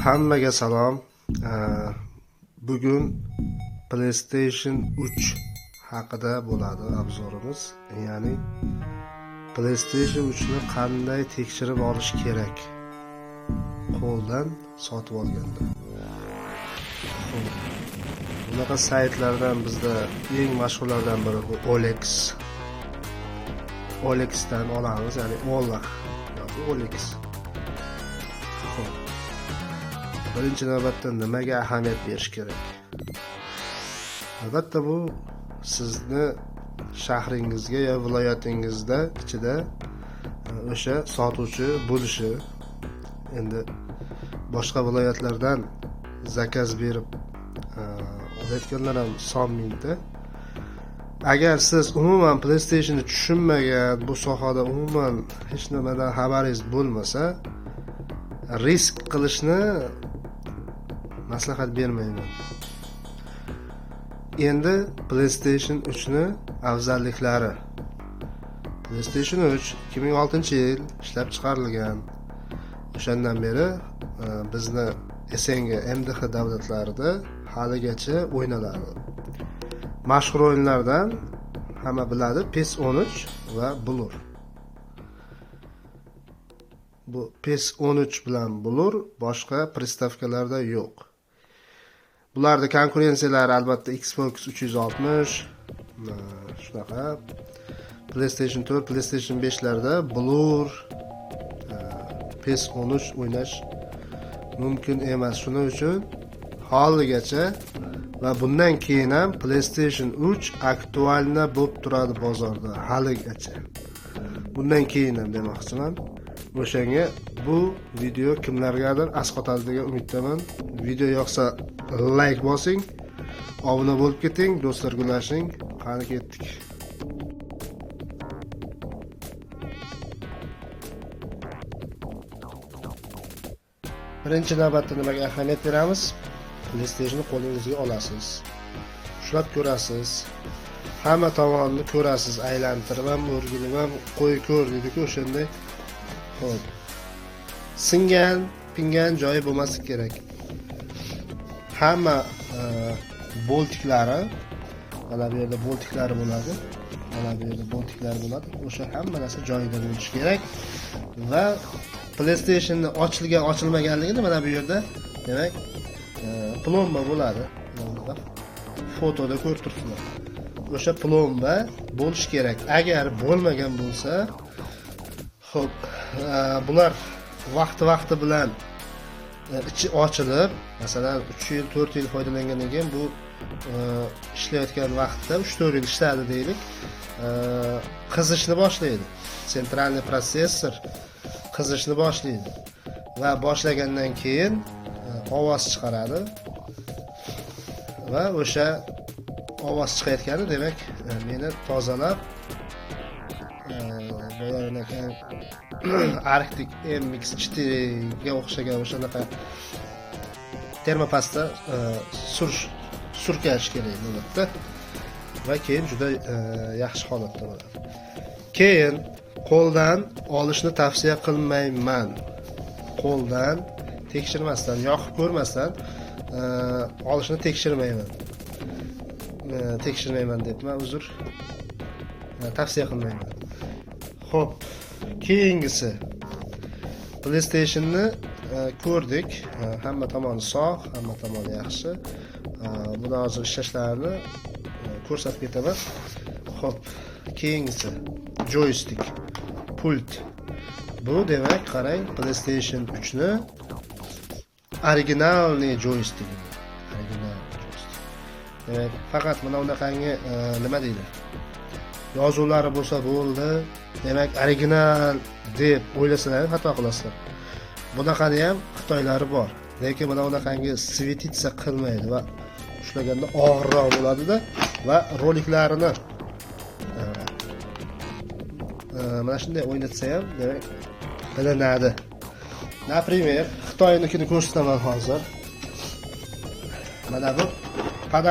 Hammaga salom. Bugun PlayStation 3 haqida bo'ladi obzorimiz. Ya'ni PlayStation 3 ni qanday tekshirib olish kerak qo'ldan sotib olganda. Bunaqa saytlardan bizda eng mashhurlardan biri bu OLX. OLXdan olamiz, ya'ni OLX yoki OLX. Birinchi navbatda nimaga ahamiyat berish kerak? Albatta bu sizni shahringizga ya viloyatingizda ichida o'sha sotuvchi bo'lishi. Endi boshqa viloyatlardan zakaz berib olayotganlar ham son mingta. Agar siz umuman PlayStation ni tushunmagan, bu sohada umuman hech nimadan xabaringiz bo'lmasa, risk qilishni maslahat bermayman. Endi PlayStation 3 ni afzalliklari. PlayStation 3 2006-yil ishlab chiqarilgan. O'shandan beri bizni SNG, MDH davlatlarida haligacha o'ynaladi. Mashhur o'yinlardan hamma biladi PES 13 va Blur. Bu PES 13 bilan Blur boshqa pristavkalarda yo'q. Bularda konkurensiyalari albatta Xbox 360, shunaqa PlayStation 4, PlayStation 5 larda Blur, PES 13 o'ynash mumkin emas. Shuning uchun haligacha va bundan keyin ham PlayStation 3 aktualna bo'lib turadi bozorda haligacha. Bundan keyin ham demoqchiman. O'shanga bu video kimlargadir asqotadi degan umiddaman. Video yoqsa like bosing, obuna bo'lib keting, do'stlar gulashing. Qani ketdik. Birinchi navbatda nimaga ahamiyat beramiz? PlayStation ni qo'lingizga olasiz. Ushlab ko'rasiz. Hamma tomonni ko'rasiz, aylantirib ham, o'rgilib ham qo'y ko'r dedi-ku, o'shanday. Xo'p. Singan, pingan joyi bo'lmasi kerak. Hamma boltiklari, mana bu yerda boltiklari bo'ladi. Mana bu yerda boltiklari bo'ladi. O'sha hamma narsa joyida bo'lishi kerak. Va PlayStation ni ochilmaganligini mana bu yerda, demak, plomba bo'ladi. Fotoda ko'rib turibsizlar. O'sha plomba bo'lishi kerak. Agar bo'lmagan bo'lsa, xo'p, bular vaqti bilan ichi ochilib, masalan 3 yil, 4 yil foydalangandan keyin bu ishlayotgan vaqtda 3-4 yil ishladi deylik, qizishni boshlaydi. Sentralniy protsessor qizishni boshlaydi va boshlagandan keyin ovoz chiqaradi. Va o'sha ovoz chiqayotgani demak meni tozalab bo'larkan Arctic MX4 ga o'xshagan o'shanaqa termopasta surkash kerak albatta. Va keyin juda yaxshi holatda bo'ladi. Keyin qo'ldan olishni tavsiya qilmayman. Qo'ldan tekshirmasdan, yoqib ko'rmasdan olishni tekshirmayman debman, uzr. Tavsiya qilmayman. Xo'p, keyingisi PlayStation ni ko'rdik. Hamma tomoni sog', hamma tomoni yaxshi. Buni hozir ishlashlarini ko'rsatib ketaman. Xo'p, keyingisi joystick, pult. Bu demak, qarang, PlayStation 3 ni originalniy joystick. Demak, faqat mana unaqangi nima deydi? Yozuvlari bo'lsa bo'ldi. Demak, original deb o'ylasalar xato qilasizlar. Bunaqani ham xitoylari bor. Lekin mana unaqangi svetitsa qilmaydi va ushlaganda og'irroq bo'ladi-da va roliklarini mana shunday o'ynatsa ham demak bilinadi. Например, Xitoynikini ko'rsataman hozir. Mana bu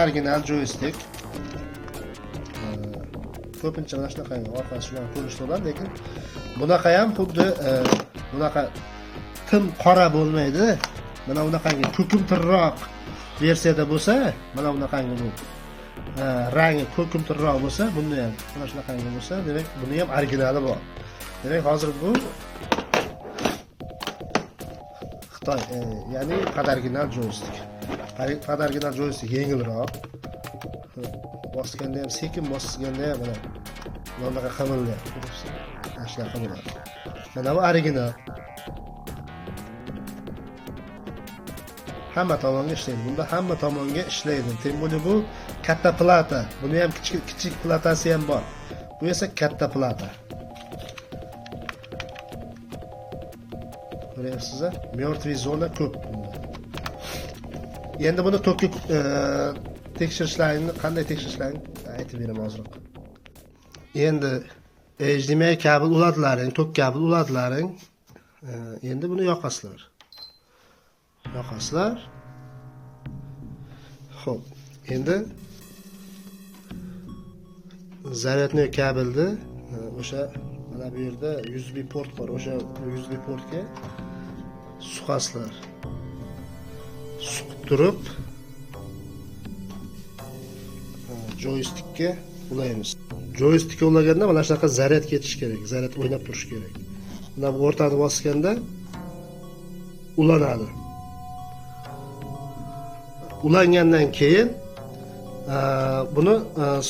original joystick. Ko'pincha mana shunaqa orqasi bilan ko'rishlar, lekin bunaqa ham xuddi bunaqa tim qora bo'lmaydi. mana bunaqangi ko'kimtirroq versiyada bo'lsa, mana bunaqangi bu rangi ko'kimtirroq bo'lsa, bunda ham mana shunaqangi bo'lsa, demak buni ham originali bor. Demak hozir bu Xitoy, ya'ni padarginal joystik. Padarginal joystik yengilroq. Bosganda ham sekin bosganda ham mana bunaqa qimirlaydi. Ashla qimirlaydi. Mana bu original. Hamma tomonga ishlaydi. Bunda hamma tomonga ishlaydi. Tem bo'li bu katta plata. Buni ham kichik platasi ham bor. Bu esa katta plata. Ko'ryapsizmi? Mертвый zona ko'p bunda. Endi buni tokka tekshirishlarini, qanday tekshirishlarini aytib beraman hozir. Endi HDMI kabel ulatlaring, tok kabel ulatlaring. Endi buni yoqasizlar. Xo'p, endi zaryadniy kabelni o'sha mana bu yerda USB port bor. O'sha USB portga suqasizlar. Suqib turib joystikka ulaymiz. Joystikka ulaganda mana shunaqa zaryad ketish kerak. Zaryad o'ynab turish kerak. Mana bu o'rtani bosganda ulanadi. Ulangandan keyin buni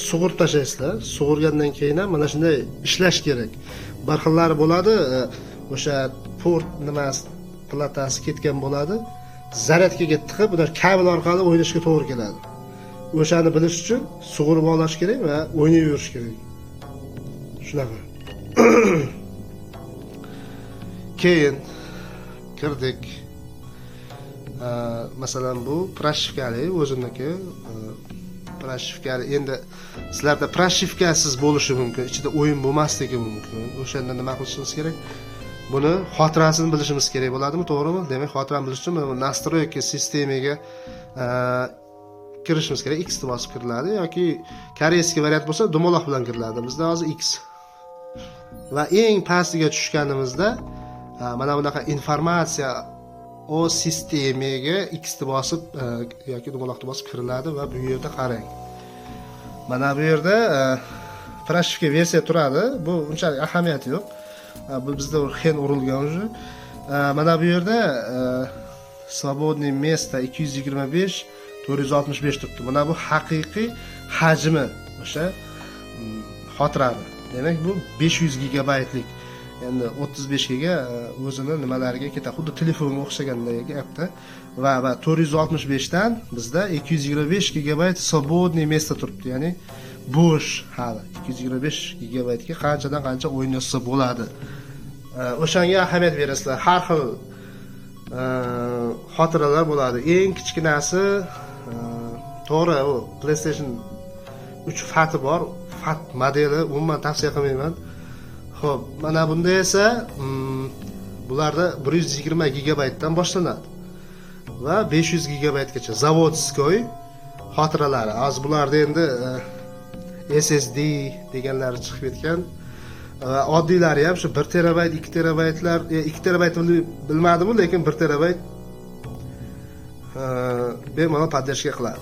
sug'urib tashlaysizlar. Sug'urgandan keyin ham mana shunday ishlash kerak. Bir xillari bo'ladi, o'sha port nimasi platasi ketgan bo'ladi. Zaryadga ketdi, bular kabel orqali o'ynashga to'g'ri keladi. O'shani bilish uchun sug'urib olish kerak va o'ynayverish kerak. Shunaqa. Keyin kirdik. Masalan bu prashivkali o'ziniki prashivkali. Endi sizlarda prashivkasiz bo'lishi mumkin, ichida o'yin bo'lmasligi mumkin. O'shanda nima qilishimiz kerak? Buni xotirasini bilishimiz kerak bo'ladimi, to'g'rimi? Demak, xotirani bilish uchun bu настройка sistemaga kirishimiz kerak. X ni bosib kiriladi yoki koreyskiy variant bo'lsa dumaloq bilan kiriladi. Bizda hozir X. Va eng pastiga tushganimizda mana bunaqa informatsiya o sistemaga X ni bosib yoki dumaloqni bosib kiriladi va bu yerda qarang. Mana bu yerda prashivka versiya turadi. Bu unchalik ahamiyati yo'q. Bu bizda xen urilgan уже. Mana bu yerda свободное место 225 465 turibdi. Mana bu haqiqiy hajmi o'sha xotirani. Demak bu 500 gigabaytlik. Endi 35 giga o'zini nimalarga ketadi. Xuddi telefonga o'xshagandek gapda. Va 465 dan bizda 225 gigabayt свободное место turibdi. Ya'ni bo'sh hali 225 gigabaytga qanchadan qancha o'ynasa bo'ladi. O'shanga ahamiyat berasizlar. Har xil xotiralar bo'ladi. Eng kichkinasi to'g'ri, u PlayStation 3 FAT bor. FAT modeli umuman tavsiya qilmayman. Xo'p, mana bunda esa bularda 120 gigabaytdan boshlanadi va 500 gigabaytgacha zavodskoy xotiralari. Az bularda endi SSD deganlari chiqib ketgan. Oddiylari ham shu 1 terabayt, 2 terabaytlar, 2 terabayt bilmadim, lekin 1 terabayt bemalol podдержка qiladi.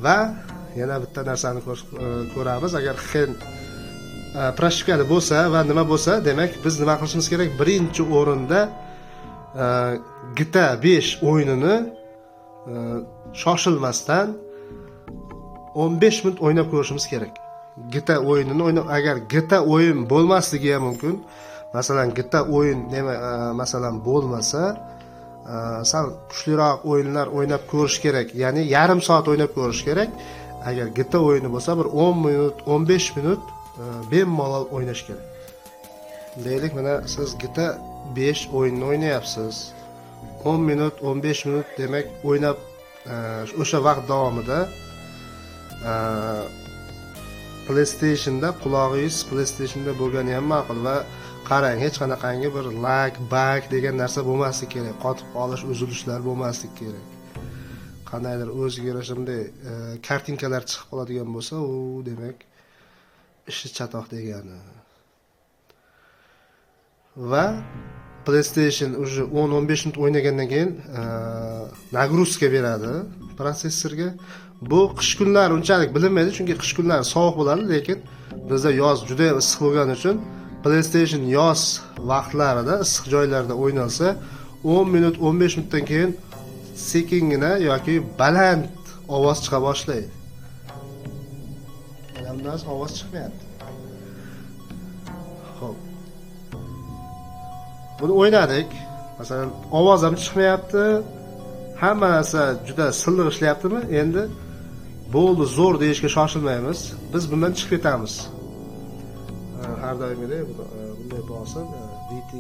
Va yana bitta narsani ko'ramiz. Agar xen prashivkali bo'lsa va nima bo'lsa, demak biz nima qilishimiz kerak? Birinchi o'rinda GTA 5 o'yinini shoshilmasdan 15 minut o'ynab ko'rishimiz kerak. GTA o'yinini o'ynab, agar GTA o'yin bo'lmasligi ham mumkin. Masalan, GTA o'yin masalan bo'lmasa, sal kuchliroq o'yinlar o'ynab ko'rish kerak. Ya'ni yarim soat o'ynab ko'rish kerak. Agar GTA o'yini bo'lsa, bir 10 minut, 15 minut bemalol o'ynash kerak. Deylik, mana siz GTA 5 o'yinni o'ynayapsiz. 10 minut, 15 minut demak o'ynab o'sha vaqt davomida PlayStationda qulog'ingiz PlayStationda bo'lgani ham ma'qul va qarang, hech qanaqangi bir lag, bug degan narsa bo'lmasligi kerak. Qotib qolish, uzilishlar bo'lmasligi kerak. Qandaydir o'ziga yarasha bunday kartinkalar chiqib qoladigan bo'lsa, u demak ishi chatoq degani. Va PlayStation уже 10-15 minut o'ynagandan keyin nagruzka beradi protsessorga. Bu qish kunlari unchalik bilinmaydi, chunki qish kunlari sovuq bo'ladi, lekin bizda yoz juda issiq bo'lgani uchun PlayStation yoz vaqtlarida issiq joylarda o'ynalsa 10 minut 15 minutdan keyin sekingina yoki baland ovoz chiqa boshlaydi. Bundan ovoz chiqmayapti. Xo'p. Buni o'ynadik. Masalan, ovoz ham chiqmayapti. Hamma narsa juda silliq ishlayaptimi? Endi bo'ldi, zo'r deyishga shoshilmaymiz. Biz bundan chiqib ketamiz. Har doimgidek bunday bosib, DT